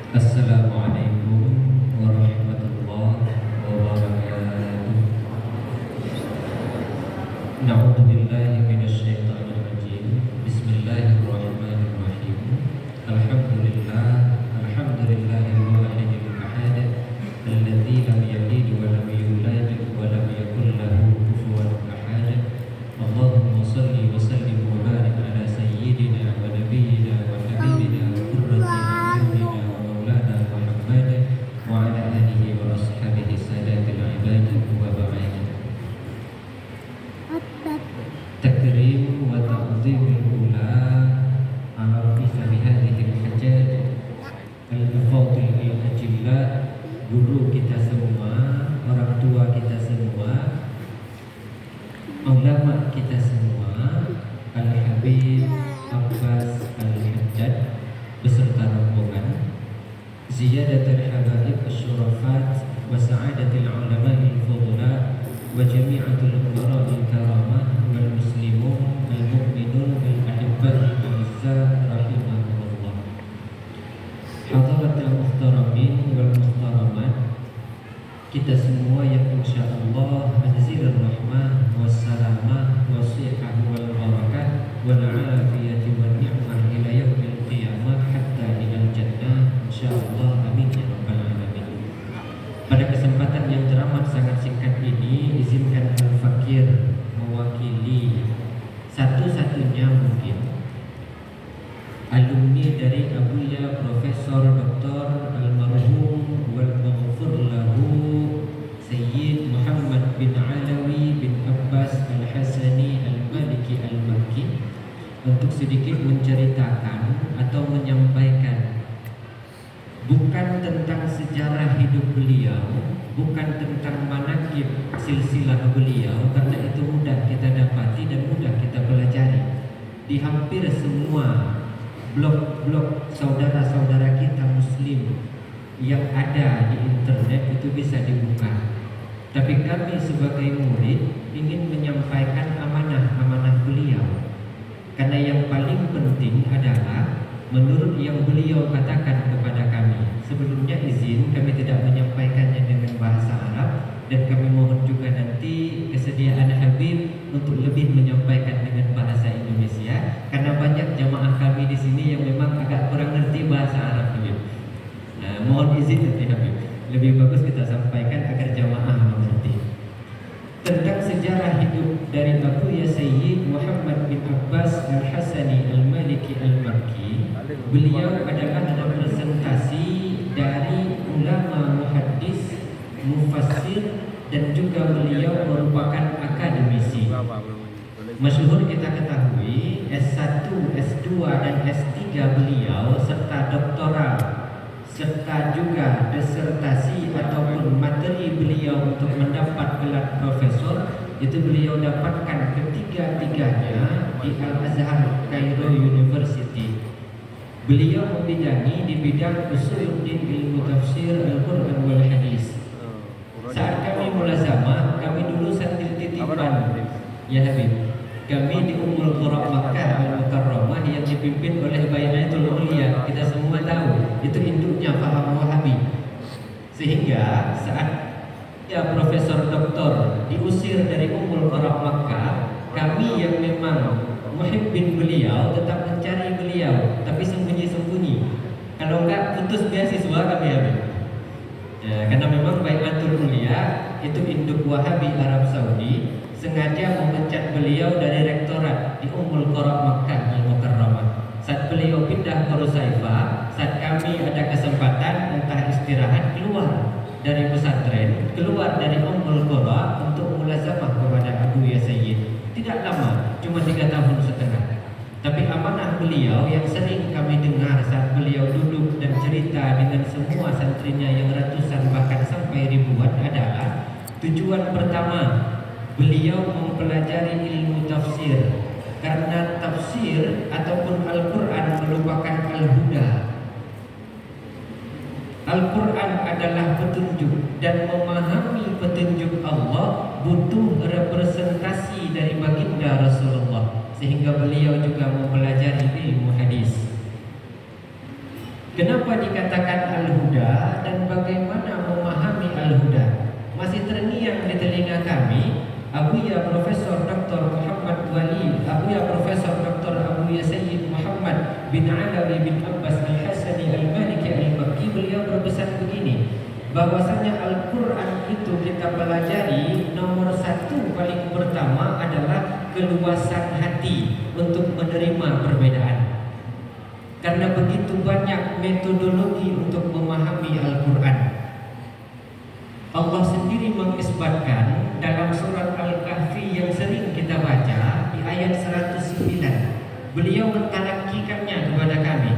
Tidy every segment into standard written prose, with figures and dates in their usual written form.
Assalamualaikum warahmatullahi wabarakatuh. Na'udzu billahi minasyaitonir rajim. Bismillahirrahmanirrahim. Alhamdulillahil wahidil ahad, alladzi lam yalid wa lam yulad wa lam yakul lahu kufuwan ahad. Allahumma shalli wa sallim wa barik ala sayyidina wa nabiyyina wa habibina wa qurrati a'yunina wa maulana Muhammad wa ala alihi wa ashabihi sadatil ibad wa ba'd. Takrim wa ta'zimul ula ala qisam hadhihi al-hajjaj al-afadil al-ajilla, guru kita semua, orang tua kita semua, ulama kita semua, Al-Habib Abbas Al-Hajjaj beserta rombongan, ziyadatul habaib asyurafat wa sa'adatul ulama'il fudula wa jami'atul umara'il karamah wal muslimun al-mu'minun al-ahibbah al-izzah rahimahumullah. Hadaratul muhtaramin wal muhtaramat, kita semua yang insyaallah anzilur rahmah wassalamah wasihah wal barakah wal afiyati wan ni'mah ila yaumil qiyamah hatta ilal jannah insyaallah, amin ya rabbal alamin. Pada kesempatan yang teramat sangat singkat ini, izinkan Al-Fakir mewakili satu-satunya mungkin alumni dari Abuya Profesor Dr. Almarhum wal maghfur lahu Sayyid Muhammad bin Alawi bin Abbas Al-Hasani Al-Maliki Al-Makki untuk sedikit menceritakan atau menyampaikan bukan tentang sejarah hidup beliau, bukan tentang manaqib silsilah beliau, karena itu mudah kita dapati dan mudah kita pelajari di hampir semua blog-blog saudara-saudara kita muslim yang ada di internet, itu bisa dibuka. Tapi kami sebagai murid ingin menyampaikan amanah-amanah beliau, karena yang paling penting adalah menurut yang beliau katakan kepada kami. Sebelumnya izin kami tidak menyampaikannya dengan bahasa Arab, dan kami mohon juga nanti kesediaan Habib untuk lebih menyampaikan dengan bahasa Indonesia, karena banyak jamaah kami di sini yang memang agak kurang ngerti bahasa Arab Habib. Nah, mohon izin nanti Habib, lebih bagus kita sampaikan agar jamaah mengerti tentang sejarah hidup dari Abu Ya Sayyid Muhammad bin Abbas Al-Hasani Al-Maliki Al-Makki. Beliau adalah representasi dari ulama muhaddis, mufassir, dan juga beliau merupakan akademisi. Masyhur kita ketahui S1, S2, dan S3 beliau serta doktoral serta juga disertasi ataupun materi beliau untuk mendapat gelar profesor itu beliau dapatkan ketiga-tiganya di Al-Azhar Cairo University. Beliau membidangi di bidang usuluddin ilmu tafsir Al-Quran wal Hadis. Saat kami mulazamah, kami dulu santri titipan ya Habib. Kami di Ummul Qura Makkah Al-Mukarramah yang dipimpin oleh Bainatul Ulia. Kita semua tahu itu induknya paham Wahabi. Sehingga saat ya Profesor Doktor diusir dari Ummul Qura Makkah, kami yang memang muhibbin beliau tetap mencari beliau, tapi sembunyi-sembunyi. Kalau enggak putus beasiswa kami Habib. Ya, karena memang Bainatul Ulia itu induk Wahabi Arab Saudi sengaja memecat beliau dari rektorat di Ummul Qura Makkah Al-Mukarramah. Saat beliau pindah ke Rusaifah, saat kami ada kesempatan entah istirahat keluar dari pesantren, keluar dari Ummul Qura untuk mulazamah kepada Abu Ya Sayyid. Tidak lama, cuma 3 tahun setengah. Tapi amanah beliau yang sering kami dengar saat beliau duduk dan cerita dengan semua santrinya yang ratusan bahkan sampai ribuan adalah tujuan pertama beliau mempelajari ilmu tafsir, karena tafsir ataupun Al-Quran merupakan al-huda. Al-Quran adalah petunjuk, dan memahami petunjuk Allah butuh representasi dari baginda Rasulullah, sehingga beliau juga mempelajari ilmu hadis. Kenapa dikatakan al-huda dan bagaimana memahami al-huda? Masih terngiang di telinga kami Abuya Profesor Dr. Muhammad Wali, Abuya Profesor Dr. Abuya Sayyid Muhammad bin Alawi bin Abbas Al-Hasani Al-Maliki Al-Makki. Beliau berpesan begini, bahwasanya Al-Quran itu kita pelajari, nomor satu paling pertama adalah keluasan hati untuk menerima perbedaan. Karena begitu banyak metodologi untuk memahami Al-Quran. Allah sendiri mengisbatkan dalam surat Al-Kahfi yang sering kita baca di ayat 109. Beliau mentalakikannya kepada kami.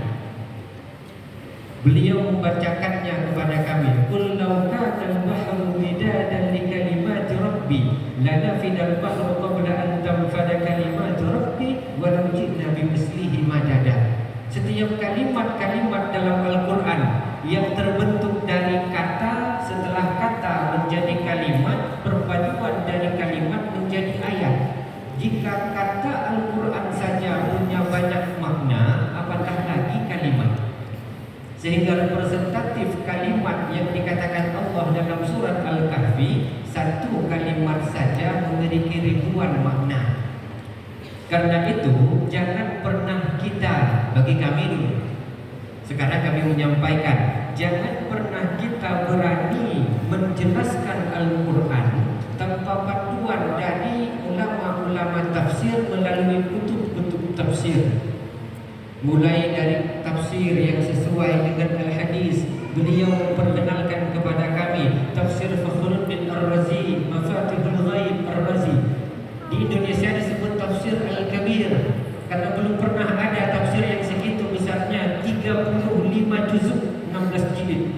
Beliau membacakannya kepada kami. Qul law kana al-bahru midadan li kalimati rabbi lanafida al-bahru qabla an tanfada kalimatu rabbi walau ji'na bimislihi madada. Setiap kalimat-kalimat dalam Al-Quran yang terbentuk dari kata, setelah kata menjadi kalimat, perpaduan dari kalimat menjadi ayat. Jika kata Al-Quran saja punya banyak makna, apatah lagi kalimat. Sehingga representatif kalimat yang dikatakan Allah dalam surat Al-Kahfi, satu kalimat saja memiliki ribuan makna. Karena itu jangan pernah kita, bagi kami dulu, sekarang kami menyampaikan, jangan pernah kita berani menjelaskan Al-Quran tanpa panduan dari ulama-ulama tafsir melalui kutub-kutub tafsir. Mulai dari tafsir yang sesuai dengan Al-Hadis, beliau memperkenalkan kepada kami tafsir Fakhruddin Ar-Razi, Mafatihul Ghaib Ar-Razi. Di Indonesia disebut tafsir Al-Kabir karena belum pernah ada tafsir yang segitu besarnya, 35 juzuk, 16 jilid.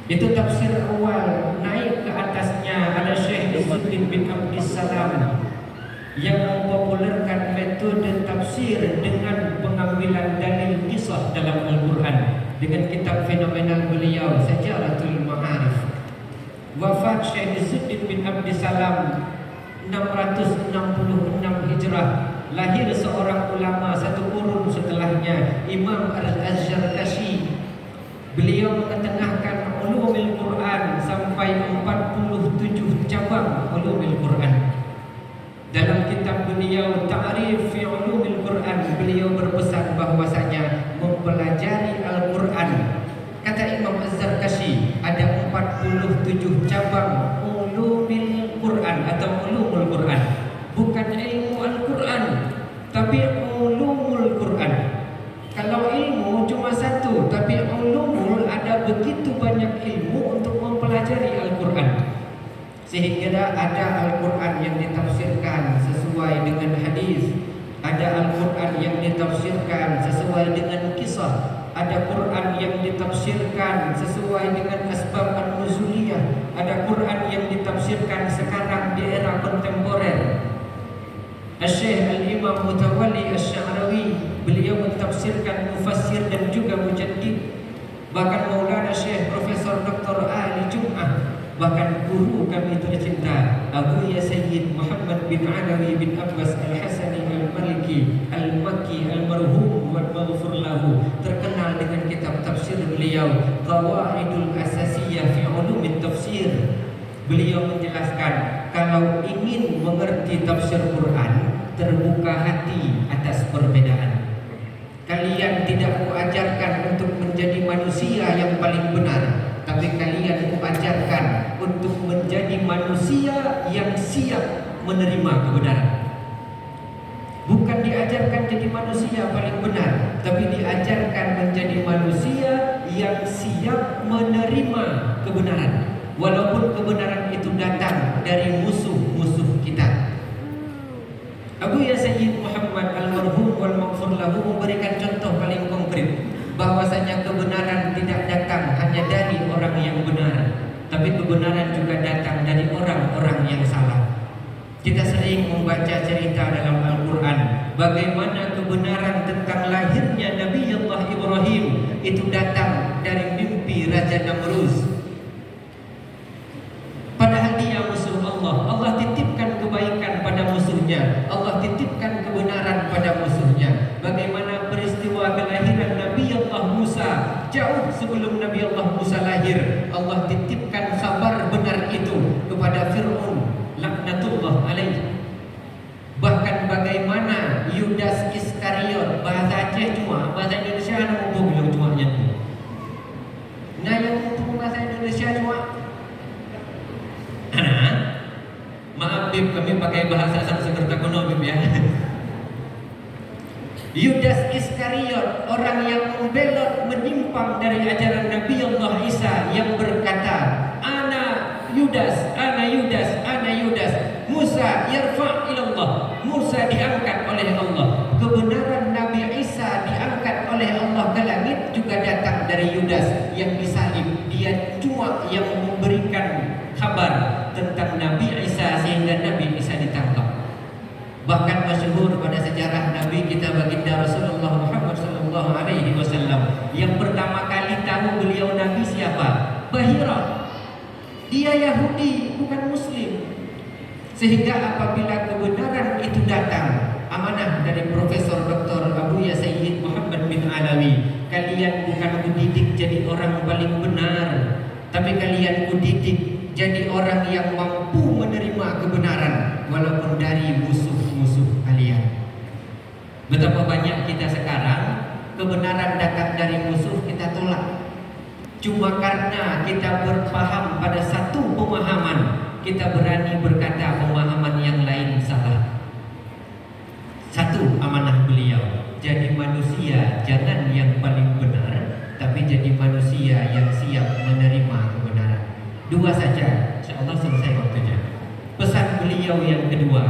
Itu tafsir awal. Naik ke atasnya ada Syekh Izzuddin bin Abdissalam yang mempopulerkan metode tafsir dengan pengambilan dalil qisah dalam Al-Quran dengan kitab fenomenal beliau Sajaratul Ma'arif. Wafat Syekh Izzuddin bin Abdissalam 666 Hijrah. Lahir seorang ulama satu kurun setelahnya, Imam Al-Zarkashi. Beliau mengetengahkan ulumul Quran sampai 47 cabang ulumul Quran. Dalam kitab beliau Ta'rif fi Ulumil Quran, beliau berpesan bahwasanya mempelajari Al-Quran, kata Imam Az-Zarkashi, ada 47 cabang ulumil Quran atau ulumul Quran. Bukan ilmu Al-Quran, tapi ulumul Quran. Kalau ilmu cuma satu, tapi ulumul ada begitu banyak ilmu untuk mempelajari Al-Quran. Sehingga ada Al-Quran yang ditafsirkan sesuai dengan hadis, ada Al-Quran yang ditafsirkan sesuai dengan kisah, ada Quran yang ditafsirkan sesuai dengan asbab an-nuzuliyah, ada Quran yang ditafsirkan sekarang di era kontemporer. Syekh Al-Imam Mutawalli Asy-Sya'rawi, beliau mentafsirkan mufassir dan juga mujaddid. Bahkan Maulana Syekh Profesor Dr. Ali Jum'ah, bahkan guru kami tercinta Abuya Sayyid Muhammad bin Alawi bin Abbas Al-Hasani Al-Maliki Al-Makki Al-Marhum wal Maghfur lahu, terkenal dengan kitab tafsir beliau Qawaidul Asasiyah fi Ulumit Tafsir. Beliau menjelaskan, kalau ingin mengerti tafsir Quran, terbuka hati atas perbedaan. Kalian tidak kuajarkan untuk menjadi manusia yang paling benar, tapi kalian kuajarkan untuk menjadi manusia yang siap menerima kebenaran. Bukan diajarkan jadi manusia paling benar, tapi diajarkan menjadi manusia yang siap menerima kebenaran, walaupun kebenaran itu datang dari musuh-musuh kita. Abuya Sayyid Muhammad Al-Marhum wal Maghfur lahu memberikan contoh paling konkret bahwasanya kebenaran tidak datang hanya dari orang yang benar, tapi kebenaran juga datang dari orang-orang yang salah. Kita sering membaca cerita dalam Al-Quran bagaimana kebenaran tentang lahirnya Nabi Allah Ibrahim itu datang dari mimpi Raja Namruz. Padahal dia musuh Allah. Allah titipkan kebaikan pada musuhnya, Allah titipkan kebenaran pada musuhnya. Bagaimana peristiwa kelahiran Nabi Allah Musa jauh sebelum Nabi Allah Musa lahir, Allah titipkan kabar benar itu kepada Fir'aun laknatullah alaih. Bahkan bagaimana Yudas Iskariot, bahasa Aceh cuma, bahasa Indonesia nama bilang cumanya tu. Nah yang untuk bahasa Indonesia cuma. Maaf Bib, kami pakai bahasa Sanskerta kuno Bib ya. Yudas Iskariot, orang yang membelot menyimpang dari ajaran Nabi Allah Isa yang berkata, Ana Yudas, Ana Yudas, Ana Yudas. Musa yarfa' ilallah. Musa diangkat oleh Allah. Kebenaran Nabi Isa diangkat oleh Allah ke langit juga datang dari Yudas yang disalib. Dia cuma yang memberikan kabar tentang Nabi Isa sehingga Nabi Isa ditangkap. Bahkan masyhur pada sejarah Nabi kita baginda Rasulullah Muhammad sallallahu alaihi wasallam, yang pertama kali tahu beliau Nabi siapa? Bahira. Dia Yahudi, bukan Muslim. Sehingga apabila kebenaran itu datang, amanah dari Profesor Dr. Abuya Sayyid Muhammad bin Alawi, kalian bukan kudidik jadi orang paling benar, tapi kalian kudidik jadi orang yang mampu menerima kebenaran walaupun dari musuh-musuh kalian. Betapa banyak kita sekarang kebenaran datang dari musuh kita tolak. Cuma karena kita berpaham pada satu pemahaman, kita berani berkata pemahaman yang lain salah. Satu amanah beliau, jadi manusia jangan yang paling benar, tapi jadi manusia yang siap menerima kebenaran. Dua saja, insyaallah selesai waktunya. Pesan beliau yang kedua,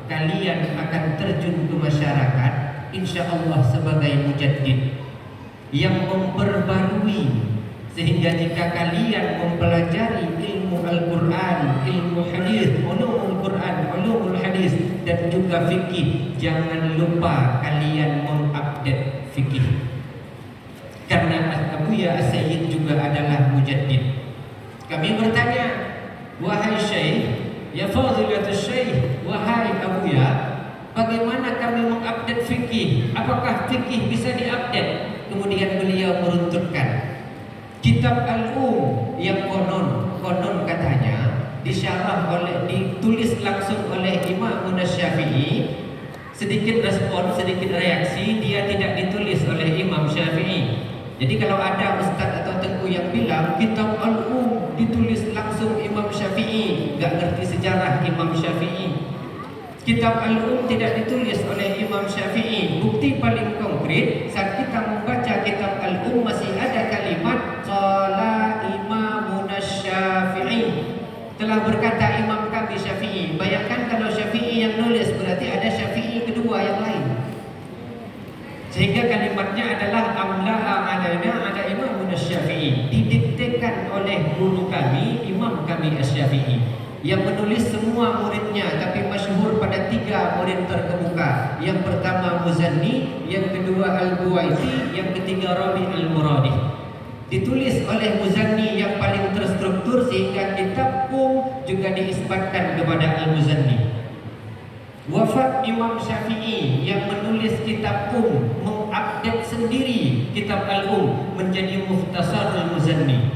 kalian akan terjun ke masyarakat insyaallah sebagai mujaddid yang memperbarui, sehingga jika kalian mempelajari ilmu Al-Quran, ilmu hadis, ulumul Quran, ulumul hadis, dan juga fikih, jangan lupa kalian mengupdate fikih. Karena Abuya As-Sayyid juga adalah mujaddid. Kami bertanya, wahai Syekh, ya Fadilatul Syekh, wahai Abuya, bagaimana kami mengupdate fikih? Apakah fikih bisa diupdate? Kemudian beliau meruntutkan kitab yang konon katanya ditulis langsung oleh Imam Syafi'i. Sedikit respon, sedikit reaksi, dia tidak ditulis oleh Imam Syafi'i. Jadi kalau ada ustaz atau tengku yang bilang kitab ditulis langsung Imam Syafi'i, gak ngerti sejarah Imam Syafi'i. Kitab tidak ditulis oleh Imam Syafi'i. Bukti paling konkret, saat kita membaca kitab masih ada kalimat qala Imam Syafi'i, telah berkata imam kami Syafi'i. Bayangkan kalau Syafi'i yang nulis, berarti ada Syafi'i kedua yang lain. Sehingga kalimatnya adalah amla'a alaina ada Imam Syafi'i, didiktekan oleh guru kami, imam kami Asy-Syafi'i, yang menulis semua muridnya, tapi masyhur pada 3 murid terkemuka. Yang pertama Muzanni, yang kedua Al-Buwaiti, yang ketiga Rabi Al-Muradi. Ditulis oleh Muzanni yang paling terstruktur, sehingga kitab juga diisbatkan kepada Al-Muzanni. Wafat Imam Syafi'i yang menulis kitab mengupdate sendiri kitab menjadi Mukhtasarul Muzanni,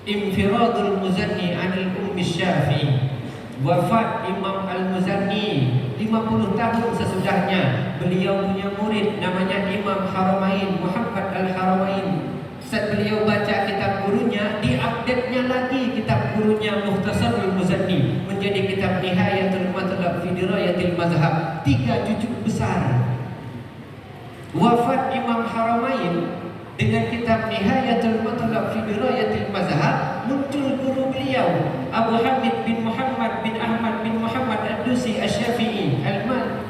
Infiradul Muzanni anil Syafi'i. Wafat Imam Al-Muzanni 50 tahun sesudahnya, beliau punya murid namanya Imam Haramain, Muhammad Al-Haramain. Saat beliau baca kitab gurunya, diupdate-nya lagi kitab gurunya Mukhtasarul Muzanni menjadi kitab Nihayatul Matlab fi Dirayatil Mazhab, 3 juzuk besar. Wafat Imam Haramain, dengan kitab Nihayatul Matlab fi Dirayatil Mazhab muncul guru beliau Abu Hamid bin Muhammad bin Ahmad bin Muhammad Ad-Dusi Asy-Syafi'i Al-Mal.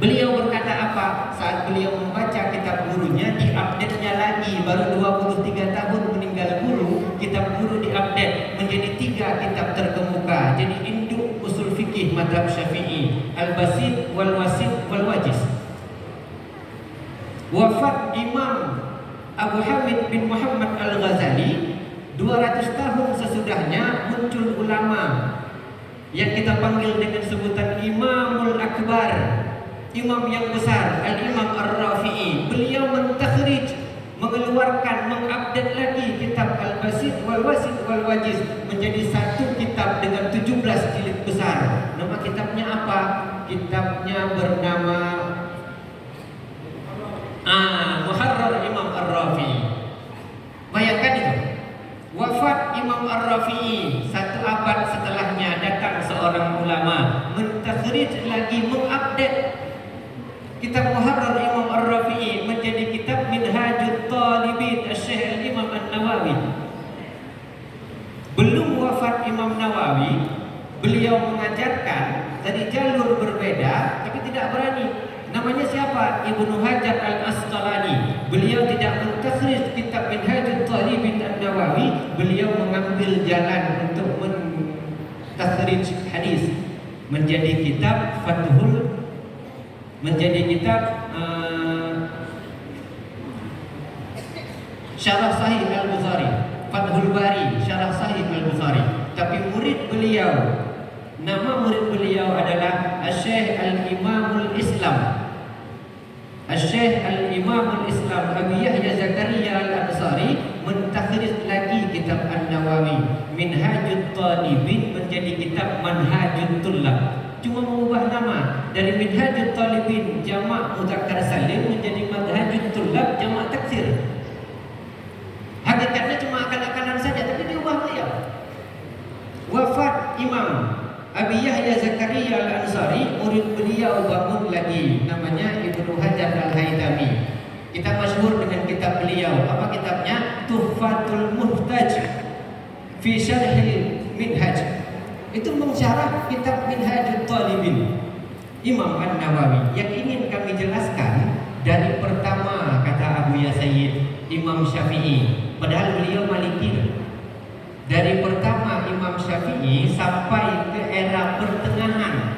Beliau berkata apa? Saat beliau membaca kitab gurunya, diupdate-nya lagi. Baru 23 tahun meninggal guru, kitab guru diupdate menjadi 3 kitab terkemuka. Jadi induk usul fikih madhab Syafi'i, Al-Basit, Wal-Wasit, Wal-Wajiz. Wafat Imam Abu Hamid bin Muhammad Al-Ghazali 200 tahun sesudahnya muncul ulama yang kita panggil dengan sebutan Imamul Akbar, imam yang besar, Al-Imam Ar-Rafi'i. Beliau mentakhrij, mengeluarkan, mengupdate lagi kitab Al-Basit wal Wasit wal Wajiz menjadi satu kitab dengan 17 jilid besar. Nama kitabnya apa? Kitabnya bernama Muharrar Imam Ar-Rafi'i. Bayangkan itu. Wafat Imam Ar-Rafi'i, 1 abad setelahnya datang seorang ulama mentakhrij lagi, mengupdate kitab Muharrar Imam Ar-Rafi'i menjadi kitab Minhajut Talibin Asy-Syaikh Al-Imam An-Nawawi. Belum wafat Imam Nawawi, beliau mengajarkan dari jalur berbeda tapi tidak berani. Namanya siapa? Ibnu Hajar Al-Asqalani. Beliau tidak mentakhrij kitab Minhajut Talibin An-Nawawi, beliau mengambil jalan untuk mentakhrij hadis menjadi kitab Syarah Sahih Al-Bukhari, Fathul Bari, Syarah Sahih Al-Bukhari. Tapi murid beliau, nama murid beliau adalah Asy-Syaikh Al-Imamul Islam, Asy-Syaikh Al-Imamul Islam Abi Yahya Zakaria Al-Ansari mentakhrij lagi kitab An-Nawawi, Minhajut Talibin menjadi kitab Manhajut Tullab. Cuma mengubah nama dari Minhajut Talibin jamak mudzakkar salim menjadi Manhajut Tullab jamak taksir. Hakikatnya cuma akal-akalan saja, tapi diubah beliau. Wafat Imam Abi Yahya Zakaria Al-Ansari, murid beliau bangun lagi, namanya Ibnu Hajar Al-Haytami. Kita masyhur dengan kitab beliau. Apa kitabnya? Tuhfatul Muhtaj fi Syarhil Minhaj. Itu mensyarah kitab Minhajut Talibin Imam An-Nawawi. Yang ingin kami jelaskan dari pertama kata Abu Ya Sayyid Imam Syafi'i, padahal beliau Maliki. Dari pertama Imam Syafi'i sampai ke era pertengahan,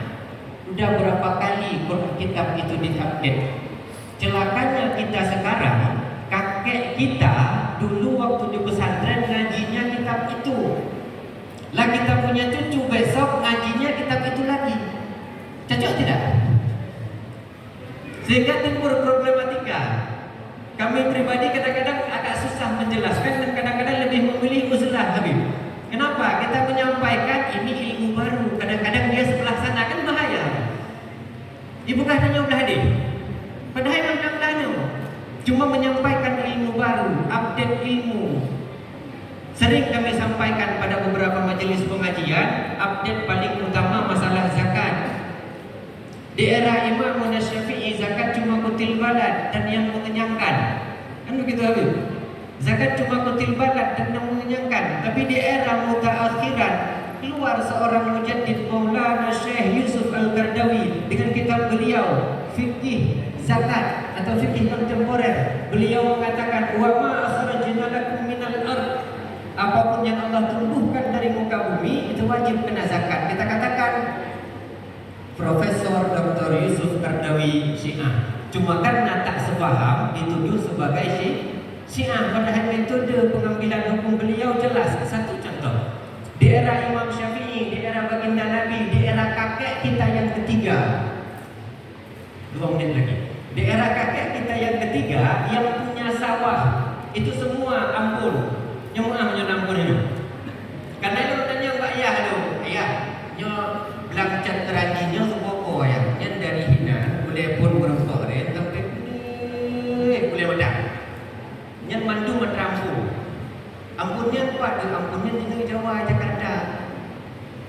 udah berapa kali kitab itu diupdate. Celakanya kita sekarang, kakek kita dulu waktu di pesantren ngajinya kitab itu. Lah kita punya cucu besok ngajinya kitab itu lagi. Cocok tidak? Sehingga timbul problematika. Kami pribadi kadang-kadang agak susah menjelaskan dan kadang-kadang lebih memilih uzlah Habib. Kenapa? Kita menyampaikan ini ilmu baru. Kadang-kadang dia sebelah sana, kan bahaya. Ibu katanya udah hadir. Padahal yang katanya cuma menyampaikan ilmu baru, update ilmu. Sering kami sampaikan pada beberapa majelis pengajian, update paling utama masalah zakat. Di era Imam Syafi'i zakat cuma kutil balad dan yang mengenyangkan. Kan begitu Habib? Zakat cuma kutil balad dan yang mengenyangkan. Tapi di era mutaakhiran keluar seorang mujaddid Maulana Syekh Yusuf Al-Qaradawi dengan kitab beliau Fiqih Zakat atau Fiqih Kontemporer. Beliau mengatakan wa ma akhrajna lakum minal ard. Apapun yang Allah tumbuhkan dari muka bumi itu wajib kena zakat. Kita katakan Profesor Dr. Yusuf Qaradawi Syiah. Cuma karena tak sepaham dituduh sebagai Syiah. Padahal metode pengambilan hukum beliau jelas. Satu contoh, di era Imam Syafi'i, di era baginda Nabi, di era kakek kita yang ketiga, 2 menit lagi. Di era kakek kita yang ketiga yang punya sawah itu semua ampun. Yang punya ampun itu. Karena itu tanya Mbak Yah itu, ayah, nyo belangcat terajinya sepoko ya, yang dari hina boleh pun berempore sampai boleh medang. Yang mandu menerampu. Ampunnya kuat, ampunnya di Jawa Jakarta.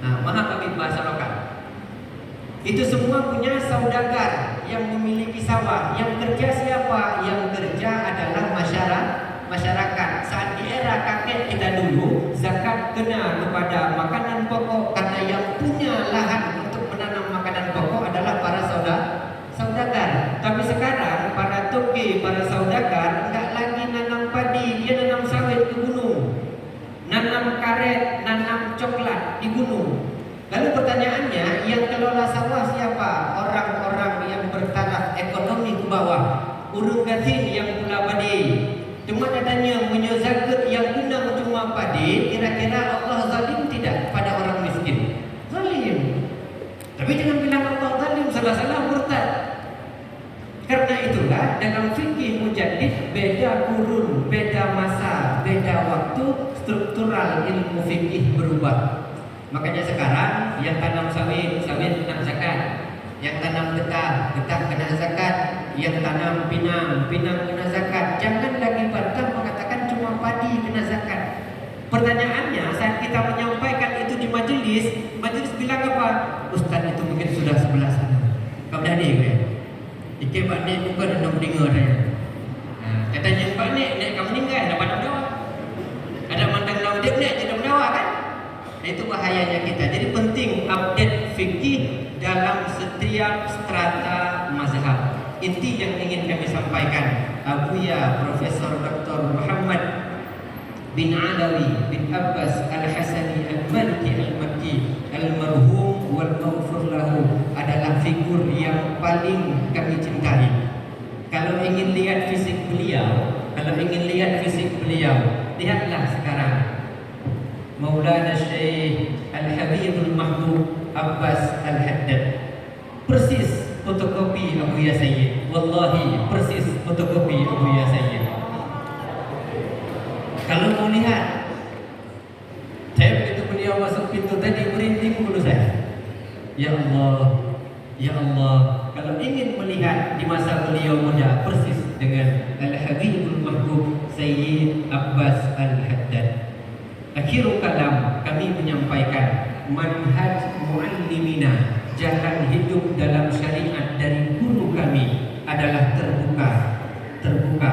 Nah, maha kami bahasa lokal. Itu semua punya saudagar yang memiliki sawah. Yang kerja siapa? Yang kerja adalah masyarakat. Saat di era kakek kita dulu, zakat kena kepada makanan pokok karena yang punya lahan untuk menanam makanan pokok adalah para saudagar. Tapi sekarang para toke, para saudagar enggak lagi nanam padi, dia nanam sawit di gunung, nanam karet, nanam coklat di gunung. Lalu pertanyaannya, yang kelola sawah siapa? Orang-orang yang bertaraf ekonomi ke bawah. Urung gatin yang pula padi. Cuma katanya punya zakat yang guna cuma padi. Kira-kira Allah zalim tidak pada orang miskin? Zalim. Tapi jangan bilang Allah zalim, salah-salah murtad. Karena itulah dalam fikih mujaddid beda kurun struktural ilmu fikih berubah. Makanya sekarang yang tanam sawit, sawit kena zakat. Yang tanam getah, getah kena zakat. Yang tanam pinang, pinang kena zakat. Jangan lagi bantah mengatakan cuma padi kena zakat. Pertanyaannya saat kita menyampaikan itu di majelis, majelis bilang apa? Ustaz itu mungkin sudah sebelah sana. Kau dah ni ke? Ike Pak Nek bukan nak mendengar saya. Katanya Pak Nek kamu meninggal dapat mendawa. Ada mandang laut dia tidak mendawa kan? Itu bahayanya kita. Jadi penting update fikih dalam setiap strata mazhab. Inti yang ingin kami sampaikan, Abuya Profesor Dr. Muhammad bin Alawi bin Abbas Al-Hasani Al-Maliki Al-Makki Al-Marhum wal Maghfur lahu adalah figur yang paling kami cintai. Kalau ingin lihat fisik beliau, lihatlah sekarang Maulana Syekh Al-Habibul Mahbub Abbas Al-Haddad. Persis fotokopi Abuya Sayyid. Wallahi persis fotokopi Abuya Sayyid. Kalau mau lihat, saya begitu beliau masuk pintu tadi merinding bulu saya. Ya Allah, ya Allah. Kalau ingin melihat di masa beliau muda persis dengan Al-Habibul Mahbub Sayyid Abbas Al-Haddad. Akhirul kalam kami menyampaikan manhaj muallimina, jalan hidup dalam syariat dari guru kami adalah terbuka, terbuka,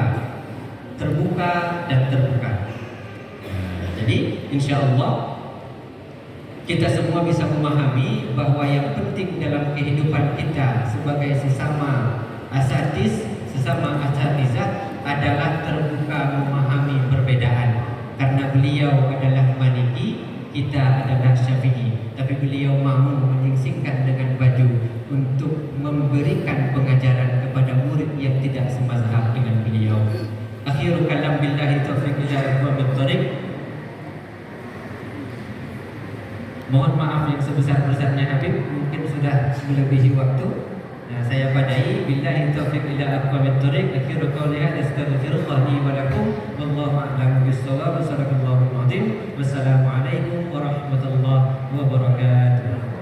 terbuka dan terbuka. Jadi insya Allah kita semua bisa memahami bahwa yang penting dalam kehidupan kita sebagai sesama asatizah adalah terbuka memahami perbedaan. Karena beliau adalah Maliki, kita adalah Syafi'i, tapi beliau mahu menyingsingkan dengan baju untuk memberikan pengajaran kepada murid yang tidak semazhab dengan beliau. Akhirul kalam billahi taufiq hidayah thariq. Mohon maaf yang sebesar-besarnya Habib, mungkin sudah melebihi waktu. Nah, saya padai billahi taufiq hidayah thariq. Akhirul qawli hadza astaghfirullah li wa lakum wallahu a'lam bis-shawab. Wassalamualaikum warahmatullahi wabarakatuh.